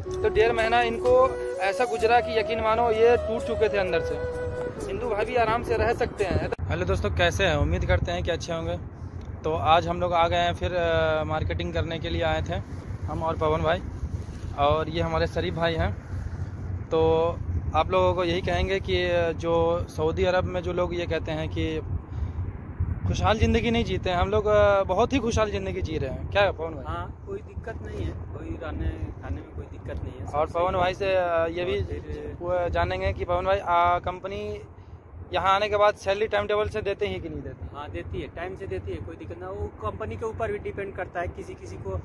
तो 1.5 महीना इनको ऐसा गुजरा कि यकीन मानो ये टूट चुके थे अंदर से। हिंदू भाई भी आराम से रह सकते हैं। हेलो दोस्तों, कैसे हैं? उम्मीद करते हैं कि अच्छे होंगे। तो आज हम लोग आ गए हैं फिर मार्केटिंग करने के लिए आए थे, हम और पवन भाई, और ये हमारे शरीफ भाई हैं। तो आप लोगों को यही कहेंगे कि जो सऊदी अरब में जो लोग ये कहते हैं कि खुशहाल ज़िंदगी नहीं जीते हैं, हम लोग बहुत ही खुशहाल ज़िंदगी जी रहे हैं। क्या है पवन भाई? हाँ, कोई दिक्कत नहीं है, कोई रहने खाने में कोई दिक्कत नहीं है। और पवन भाई से ये भी जानेंगे कि पवन भाई कंपनी यहाँ आने के बाद सैलरी टाइम टेबल से देते ही कि नहीं देते? हाँ, देती है, टाइम से देती है, कोई दिक्कत ना। वो कंपनी के ऊपर भी डिपेंड करता है। किसी किसी को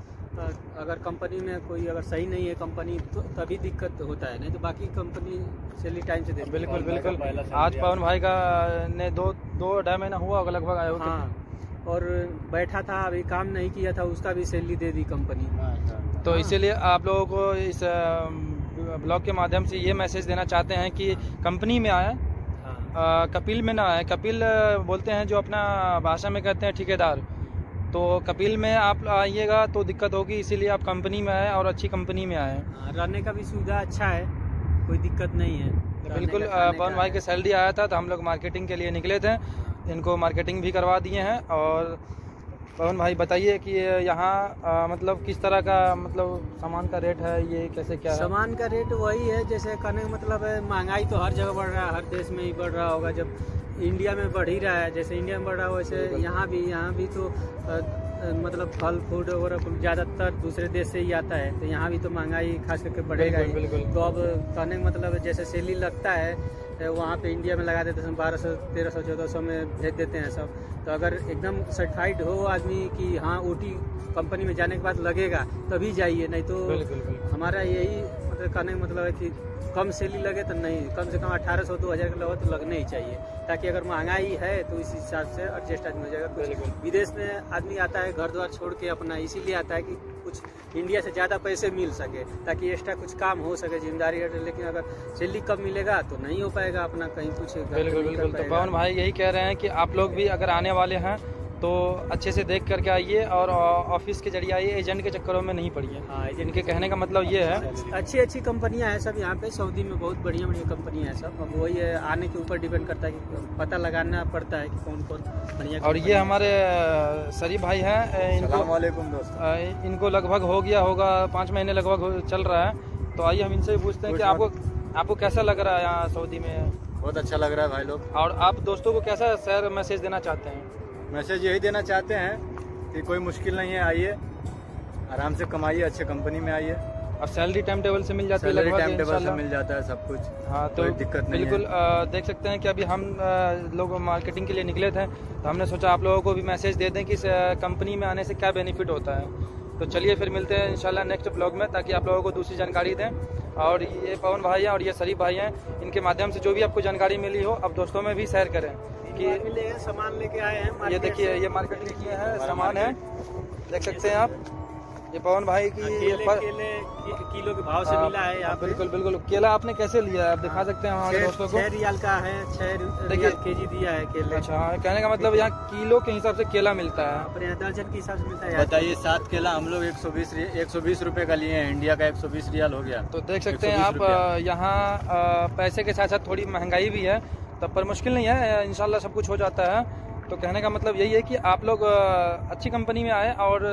अगर कंपनी में कोई अगर सही नहीं है कंपनी तो तभी दिक्कत होता है, नहीं तो बाकी कंपनी सैलरी टाइम से देती है। बिल्कुल बिल्कुल। आज पवन भाई का ने 2-2.5 महीना हुआ होगा लगभग आए हो। हाँ, और बैठा था, अभी काम नहीं किया था, उसका भी सैलरी दे दी कंपनी। तो इसीलिए आप लोगों को इस ब्लॉग के माध्यम से ये मैसेज देना चाहते हैं कि कंपनी में आए, कपिल में ना आए। कपिल बोलते हैं जो अपना भाषा में कहते हैं ठेकेदार। तो कपिल में आप आइएगा तो दिक्कत होगी, इसीलिए आप कंपनी में आए और अच्छी कंपनी में आए। रहने का भी सुविधा अच्छा है, कोई दिक्कत नहीं है। बिल्कुल। पवन भाई की सैलरी आया था तो हम लोग मार्केटिंग के लिए निकले थे, इनको मार्केटिंग भी करवा दिए हैं। और पवन भाई बताइए कि यहाँ मतलब किस तरह का मतलब सामान का रेट है, ये कैसे क्या है? सामान का रेट वही है, जैसे कहने का मतलब है महंगाई तो हर जगह बढ़ रहा है, हर देश में ही बढ़ रहा होगा। जब इंडिया में बढ़ ही रहा है, जैसे इंडिया में बढ़ रहा है वैसे यहाँ भी तो मतलब फल फूड वगैरह ज़्यादातर दूसरे देश से ही आता है, तो यहाँ भी तो महंगाई खास करके बढ़ेगा ही। तो अब कहने का मतलब जैसे सैलरी लगता है वहाँ पे इंडिया में लगा देते हैं 1200, 1300, 1400 में भेज देते हैं सब। तो अगर एकदम सर्टिफाइड हो आदमी कि हाँ ओटी कंपनी में जाने के बाद लगेगा तभी जाइए, नहीं तो हमारा यही मतलब कहने का मतलब है कि कम सैलरी लगे तो नहीं, कम से कम 1800, 2000 का लगे तो लगने ही चाहिए, ताकि अगर महंगाई है तो इस हिसाब से एडजस्ट आदमी हो जाएगा। कुछ विदेश में आदमी आता है घर द्वार छोड़ के अपना, इसीलिए आता है कि कुछ इंडिया से ज़्यादा पैसे मिल सके, ताकि एक्स्ट्रा कुछ काम हो सके, जिम्मेदारी है। लेकिन अगर सैलरी कम मिलेगा तो नहीं हो पाएगा अपना कहीं कुछ। बिल्कुल। तो पवन भाई यही कह रहे हैं कि आप लोग भी अगर आने वाले हैं तो अच्छे से देख करके आइए और ऑफिस के जरिए आइए, एजेंट के चक्करों में नहीं पड़िए। हाँ, इनके कहने का मतलब ये है। अच्छी कंपनियां हैं सब यहाँ पे, सऊदी में बहुत बढ़िया कंपनियां हैं सब। अब वही है, आने के ऊपर डिपेंड करता है कि पता लगाना पड़ता है कि कौन कौन बढ़िया। और ये हमारे शरीफ भाई हैं, इनको लगभग हो गया होगा 5 महीने लगभग चल रहा है। तो आइए हम इनसे भी पूछते हैं कि आपको कैसा लग रहा है यहाँ सऊदी में? बहुत अच्छा लग रहा है भाई लोग। और आप दोस्तों को कैसा शेयर मैसेज देना चाहते हैं? मैसेज यही देना चाहते हैं कि कोई मुश्किल नहीं है, आइए आराम से कमाइए, अच्छे कंपनी में आइए। अब सैलरी टाइम टेबल से मिल जाती है, सैलरी टाइम टेबल से मिल जाता है सब कुछ। हाँ, तो दिक्कत नहीं बिल्कुल देख सकते हैं कि अभी हम लोग मार्केटिंग के लिए निकले थे, तो हमने सोचा आप लोगों को भी मैसेज दे दें कि इस कंपनी में आने से क्या बेनिफिट होता है। तो चलिए फिर मिलते हैं इंशाल्लाह नेक्स्ट ब्लॉग में, ताकि आप लोगों को दूसरी जानकारी दें। और ये पवन भाई हैं और ये शरीफ भाई हैं, इनके माध्यम से जो भी आपको जानकारी मिली हो अब दोस्तों में भी शेयर करें कि सामान लेके आए हैं। ये देखिए, ये मार्केटिंग किए हैं, सामान है, देख सकते हैं आप। ये पवन भाई की केले किलो के भाव से मिला है यहाँ पे। बिल्कुल। केला आपने कैसे लिया है, आप दिखा सकते हैं हमारे दोस्तों को? 6 रियाल का है, 6 रियाल केजी दिया है केले। अच्छा, कहने का मतलब यहाँ किलो के हिसाब से केला मिलता है, अपने दर्जन के हिसाब से मिलता है। बताइए, 7 केला हम लोग 120 रुपए का लिए हैं, इंडिया का 120 रियाल हो गया। तो देख सकते हैं आप, यहाँ पैसे के साथ साथ थोड़ी महंगाई भी है, तब पर मुश्किल नहीं है, इंशाल्लाह सब कुछ हो जाता है। तो कहने का मतलब यही है कि आप लोग अच्छी कंपनी में आए, और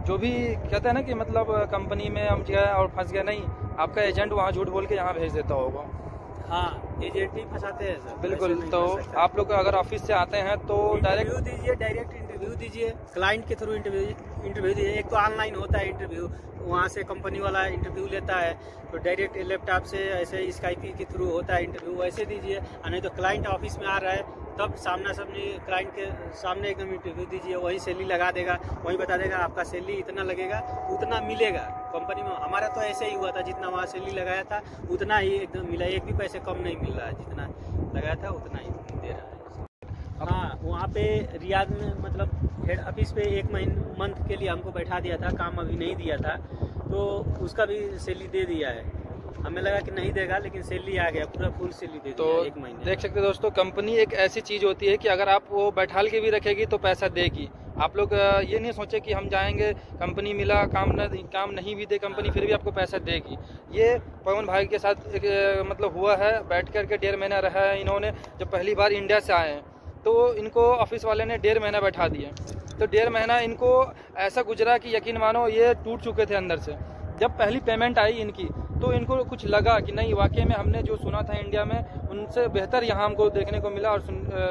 जो भी कहते हैं ना कि मतलब कंपनी में हम गए और फंस गए, नहीं, आपका एजेंट वहाँ झूठ बोल के यहाँ भेज देता होगा। हाँ, एजेंट ही फंसाते हैं सर। बिल्कुल। तो आप लोग अगर ऑफिस से आते हैं तो डायरेक्ट इंटरव्यू दीजिए, क्लाइंट के थ्रू इंटरव्यू दीजिए। एक तो ऑनलाइन होता है इंटरव्यू, वहाँ से कंपनी वाला इंटरव्यू लेता है, तो डायरेक्ट लैपटॉप से ऐसे स्काइप के थ्रू होता है इंटरव्यू, वैसे दीजिए। नहीं तो क्लाइंट ऑफिस में आ रहा है तब सामना सामने क्लाइंट के सामने एकदम इंटरव्यू दीजिए, वही सैलरी लगा देगा, वही बता देगा आपका सैलरी इतना लगेगा, उतना मिलेगा कंपनी में। हमारा तो ऐसे ही हुआ था, जितना वहाँ सैलरी लगाया था उतना ही एकदम मिला, एक भी पैसे कम नहीं मिल रहा है, जितना लगाया था उतना ही दे रहा है। हाँ, वहाँ पे रियाद में मतलब हेड ऑफिस पे 1 मंथ के लिए हमको बैठा दिया था, काम अभी नहीं दिया था, तो उसका भी सैलरी दे दिया है। हमें लगा कि नहीं देगा, लेकिन सैलरी आ गया, पूरा फुल सैलरी दे तो दिया 1 महीने। देख सकते हैं दोस्तों, कंपनी एक ऐसी चीज़ होती है कि अगर आप वो बैठाल के भी रखेगी तो पैसा देगी। आप लोग ये नहीं सोचे कि हम जाएंगे, कंपनी मिला, काम नहीं भी दे कंपनी, फिर भी आपको पैसा देगी। ये पवन भाई के साथ एक मतलब हुआ है, बैठ कर के 1.5 महीना रहा है इन्होंने। जब पहली बार इंडिया से आए हैं तो इनको ऑफिस वाले ने 1.5 महीना बैठा दिया। तो 1.5 महीना इनको ऐसा गुजरा कि यकीन मानो ये टूट चुके थे अंदर से। जब पहली पेमेंट आई इनकी तो इनको कुछ लगा कि नहीं, वाकई में हमने जो सुना था इंडिया में उनसे बेहतर यहाँ हमको देखने को मिला और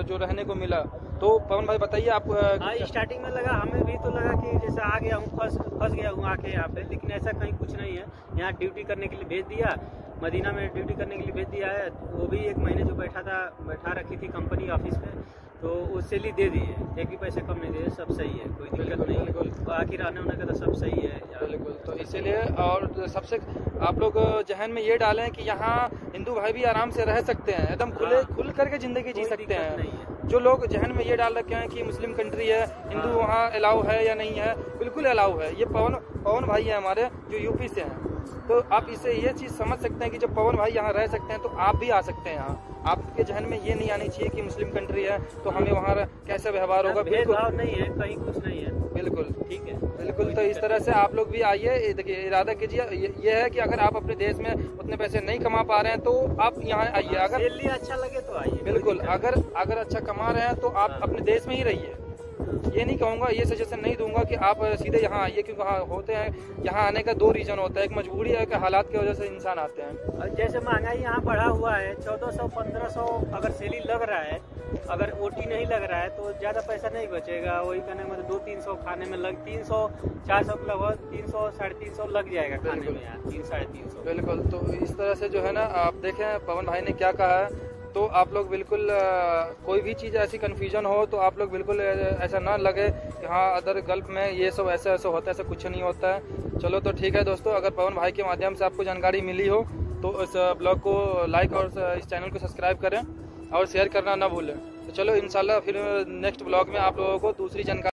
जो रहने को मिला। तो पवन भाई बताइए आप। हाँ, स्टार्टिंग में लगा, हमें भी तो लगा कि जैसे आ गया हूँ, फंस गया हूँ आके यहाँ पे, लेकिन ऐसा कहीं कुछ नहीं है। यहाँ ड्यूटी करने के लिए भेज दिया, मदीना में ड्यूटी करने के लिए भेज दिया है। वो भी 1 महीने जो बैठा रखी थी कंपनी ऑफिस में, तो उससे ली दे दिए, एक भी पैसे कम नहीं दिए, सब सही है, कोई दिक्कत नहीं है। बाकी रहने होने का तो सब सही है। बिल्कुल, तो इसीलिए और सबसे आप लोग जहन में ये डालें कि यहाँ हिंदू भाई भी आराम से रह सकते हैं, एकदम खुल करके ज़िंदगी जी सकते हैं। जो लोग जहन में ये डाल रखे हैं कि मुस्लिम कंट्री है, हिंदू वहाँ अलाउ है या नहीं है, बिल्कुल अलाउ है। ये पवन भाई है हमारे जो यूपी से हैं, तो आप इसे ये चीज़ समझ सकते हैं कि जब पवन भाई यहाँ रह सकते हैं तो आप भी आ सकते हैं यहाँ। आपके जहन में ये नहीं आनी चाहिए कि मुस्लिम कंट्री है तो हमें वहाँ कैसे व्यवहार होगा। बिल्कुल नहीं है, कहीं कुछ नहीं है। बिल्कुल ठीक है, बिल्कुल। तो इस तरह से आप लोग भी आइए, देखिए इरादा कीजिए। ये है कि अगर आप अपने देश में उतने पैसे नहीं कमा पा रहे हैं तो आप यहाँ आइए। अगर सैलरी अच्छा लगे तो आइए। बिल्कुल, अगर अच्छा कमा रहे हैं तो आप अपने देश में ही रहिए। ये नहीं कहूँगा, ये सजेशन नहीं दूंगा कि आप सीधे यहाँ आइए, क्योंकि हाँ होते हैं यहाँ आने का 2 रीजन होता है। एक मजबूरी है कि हालात की वजह से इंसान आते हैं। जैसे महंगाई यहाँ बढ़ा हुआ है, 1400-1500 अगर सैलरी लग रहा है, अगर ओटी नहीं लग रहा है तो ज़्यादा पैसा नहीं बचेगा। वही कहने मतलब 200-300 खाने में 300-400 लगभग 300-350 लग जाएगा खाने में, यहाँ 300-350। बिल्कुल, तो इस तरह से जो है ना, आप देखें पवन भाई ने क्या कहा है। तो आप लोग बिल्कुल कोई भी चीज़ ऐसी कन्फ्यूजन हो तो आप लोग बिल्कुल ऐसा ना लगे कि हाँ अदर गल्फ में ये सब ऐसा होता है, ऐसा कुछ नहीं होता है। चलो तो ठीक है दोस्तों, अगर पवन भाई के माध्यम से आपको जानकारी मिली हो तो इस ब्लॉग को लाइक और इस चैनल को सब्सक्राइब करें और शेयर करना ना भूलें। तो चलो इंशाल्लाह फिर नेक्स्ट ब्लॉग में आप लोगों को दूसरी जानकारी